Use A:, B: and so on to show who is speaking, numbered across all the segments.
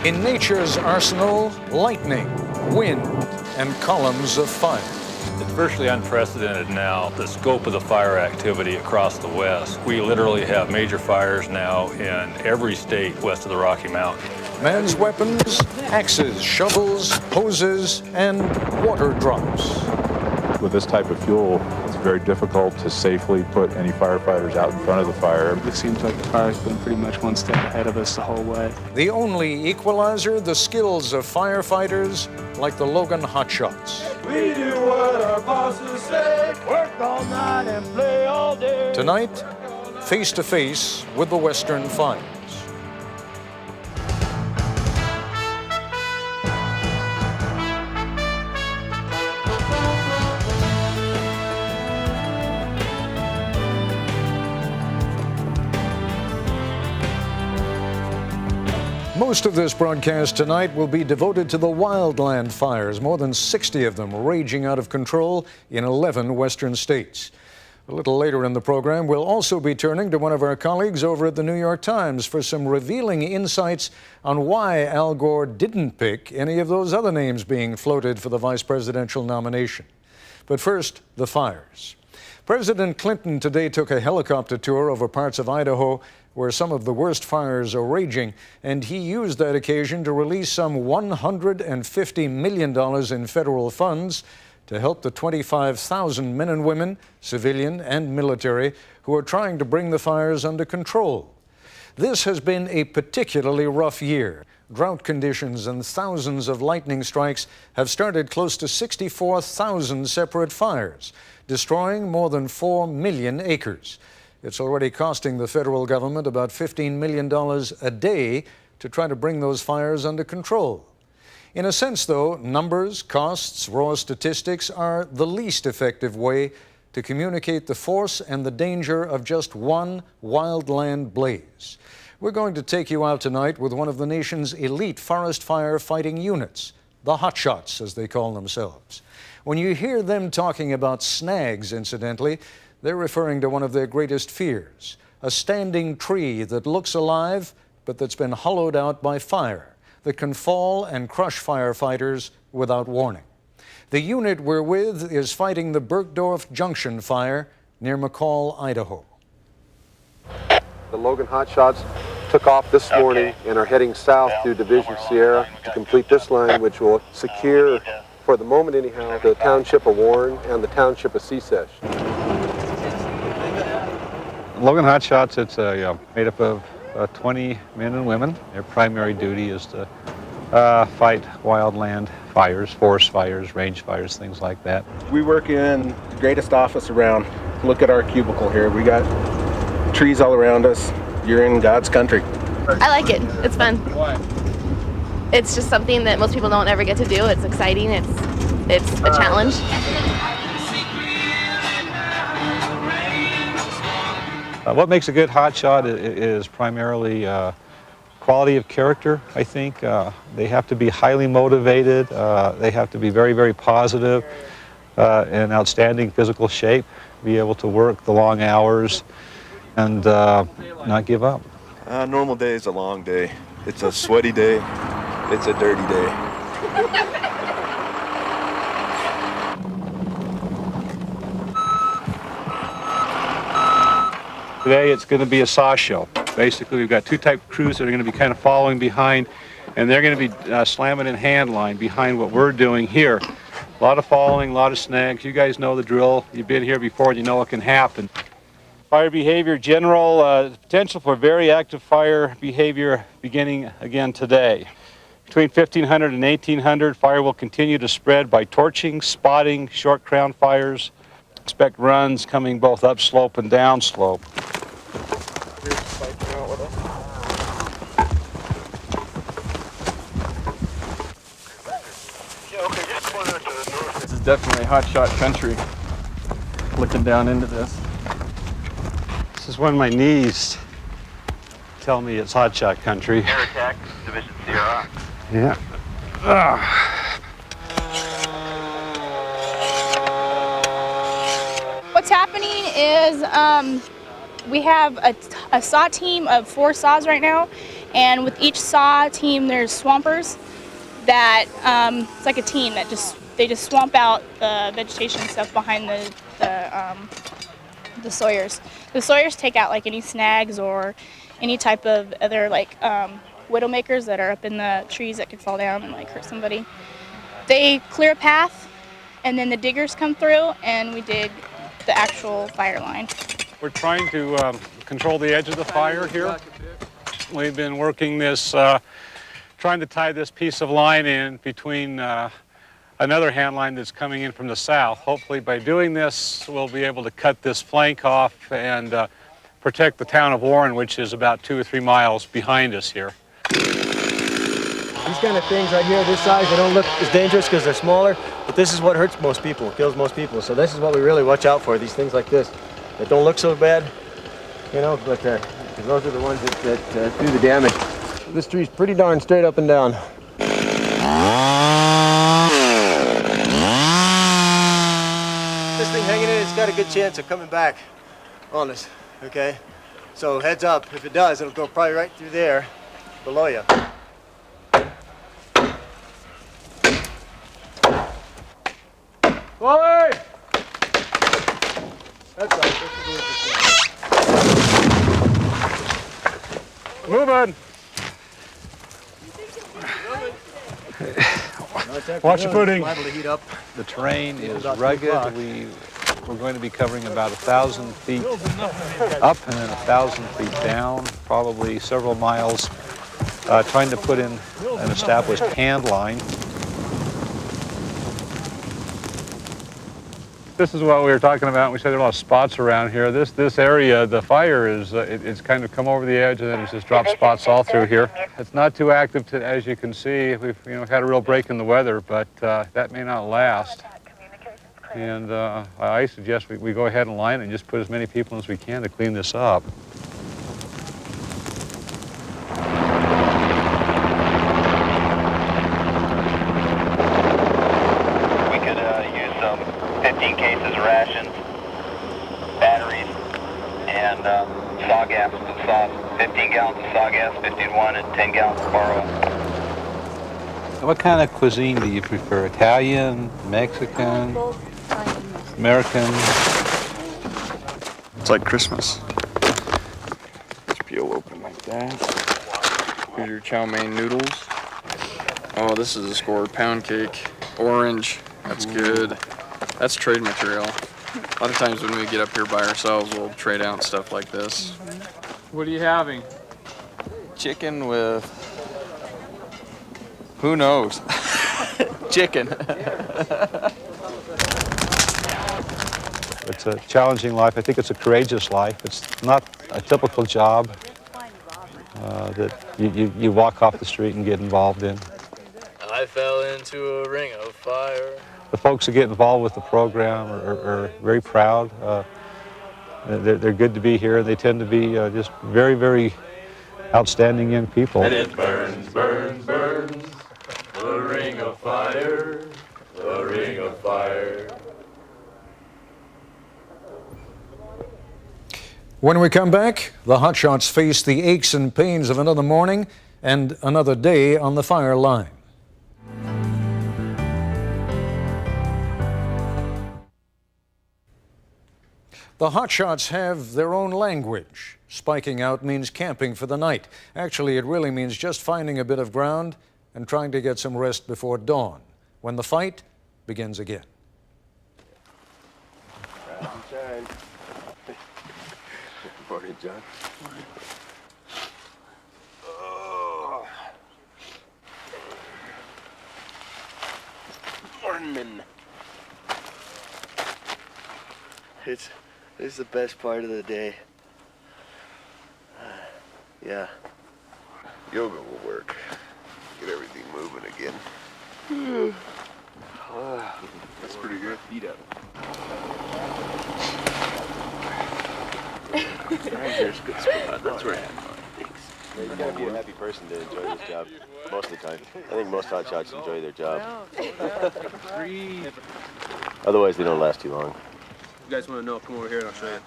A: In nature's arsenal, lightning, wind, and columns of fire.
B: It's virtually unprecedented now, the scope of the fire activity across the West. We literally have major fires now in every state west of the Rocky Mountains.
A: Man's weapons, axes, shovels, hoses, and water drops.
C: With this type of fuel, it's very difficult to safely put any firefighters out in front of the fire.
D: It seems like the fire's been pretty much one step ahead of us the whole way.
A: The only equalizer, the skills of firefighters like the Logan Hotshots.
E: We do what our bosses say, work all night and play all day.
A: Tonight, face to face with the Western fires. Most of this broadcast tonight will be devoted to the wildland fires, more than 60 of them raging out of control in 11 western states. A little later in the program, we'll also be turning to one of our colleagues over at the New York Times for some revealing insights on why Al Gore didn't pick any of those other names being floated for the vice presidential nomination. But first, the fires. President Clinton today took a helicopter tour over parts of Idaho where some of the worst fires are raging, and he used that occasion to release some $150 million in federal funds to help the 25,000 men and women, civilian and military, who are trying to bring the fires under control. This has been a particularly rough year. Drought conditions and thousands of lightning strikes have started close to 64,000 separate fires, destroying more than 4 million acres. It's already costing the federal government about $15 million a day to try to bring those fires under control. In a sense, though, numbers, costs, raw statistics are the least effective way to communicate the force and the danger of just one wildland blaze. We're going to take you out tonight with one of the nation's elite forest fire fighting units, the Hotshots, as they call themselves. When you hear them talking about snags, incidentally, they're referring to one of their greatest fears, a standing tree that looks alive, but that's been hollowed out by fire, that can fall and crush firefighters without warning. The unit we're with is fighting the Bergdorf Junction fire near McCall, Idaho.
F: The Logan Hotshots took off this morning and are heading south through Division Sierra to complete this line, which will secure, for the moment anyhow, the township of Warren and the township of Sesesh.
C: Logan Hotshots, it's made up of 20 men and women. Their primary duty is to fight wildland fires, forest fires, range fires, things like that.
G: We work in the greatest office around. Look at our cubicle here. We got trees all around us. You're in God's country.
H: I like it. It's fun.
D: Why?
H: It's just something that most people don't ever get to do. It's exciting. It's a challenge.
C: What makes a good hotshot is primarily quality of character, I think. They have to be highly motivated. They have to be very, very positive, in outstanding physical shape, be able to work the long hours, and not give up.
I: Normal day is a long day. It's a sweaty day. It's a dirty day.
C: Today it's going to be a saw show. Basically, we've got two type of crews that are going to be kind of following behind, and they're going to be slamming in hand line behind what we're doing here. A lot of falling, a lot of snags. You guys know the drill. You've been here before and you know what can happen. Fire behavior general, potential for very active fire behavior beginning again today. Between 1500 and 1800, fire will continue to spread by torching, spotting, short crown fires. Expect runs coming both upslope and downslope.
D: This is definitely hotshot country. Looking down into this.
C: This is when my knees tell me it's hotshot country.
J: Air attack, Division Sierra.
C: Yeah.
K: What's happening is we have a saw team of 4 saws right now, And with each SAW team, there's swampers that it's like a team that they just swamp out the vegetation and stuff behind the sawyers. The sawyers take out like any snags or any type of other like widowmakers that are up in the trees that could fall down and like hurt somebody. They clear a path, and then the diggers come through, and we dig the actual fire line.
C: We're trying to control the edge of the fire here. We've been working this, trying to tie this piece of line in between another hand line that's coming in from the south. Hopefully by doing this, we'll be able to cut this flank off and protect the town of Warren, which is about 2 or 3 miles behind us here.
L: These kind of things right here, this size, they don't look as dangerous because they're smaller, but this is what hurts most people, kills most people. So this is what we really watch out for, these things like this. That don't look so bad, you know, but those are the ones that do the damage. This tree's pretty darn straight up and down. This thing hanging in, it's got a good chance of coming back on us, okay? So heads up, if it does, it'll go probably right through there below you.
C: Wally!
L: That's right.
C: Moving! Watch your footing.
B: The terrain is rugged. We're going to be covering about 1,000 feet up and then 1,000 feet down, probably several miles, trying to put in an established hand line.
C: This is what we were talking about. We said there are a lot of spots around here. This area, the fire is, it's kind of come over the edge and then it's just dropped spots all through here. It's not too active, as you can see. We've had a real break in the weather, but that may not last. And I suggest we go ahead and line it and just put as many people as we can to clean this up.
J: We could use some 15 cases of rations, batteries, and saw gas. 15 gallons of saw gas, 51, and 10 gallons of bar oil.
B: What kind of cuisine do you prefer? Italian, Mexican, American?
D: It's like Christmas. Just peel open like that. Here's your chow mein noodles. Oh, this is a scored pound cake. Orange, that's good. That's trade material. A lot of times when we get up here by ourselves, we'll trade out stuff like this.
M: What are you having?
D: Chicken with, who knows? Chicken.
B: It's a challenging life. I think it's a courageous life. It's not a typical job that you walk off the street and get involved in.
M: I fell into a ring of fire.
B: The folks who get involved with the program are very proud. They're good to be here. They tend to be just very, very outstanding young people.
E: And it burns, burns, burns, a ring of fire, a ring of fire.
A: When we come back, the Hotshots face the aches and pains of another morning and another day on the fire line. The Hotshots have their own language. Spiking out means camping for the night. Actually, it really means just finding a bit of ground and trying to get some rest before dawn, when the fight begins again.
I: Morning, John.
N: Morning. It's the best part of the day. Yeah.
I: Yoga will work. Get everything moving again. That's pretty good. Feet up.
N: Right here's a good spot. That's where I am.
I: You gotta be a happy person to enjoy this job most of the time. I think most hotshots enjoy their job. Otherwise, they don't last too long.
L: You guys want to know? Come over here and I'll show you.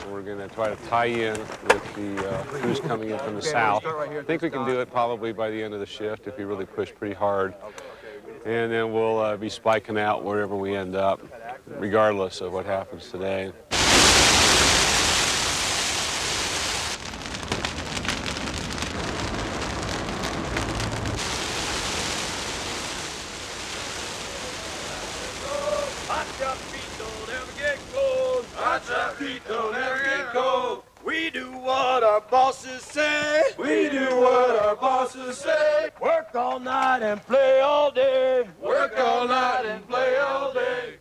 C: We're going to try to tie in with the crews coming in from the south. I think we can do it probably by the end of the shift if we really push pretty hard. And then we'll be spiking out wherever we end up, regardless of what happens today.
E: Hotshot feet don't ever get cold. We do what our bosses say. We do what our bosses say. Work all night and play all day. Work all night and play all day.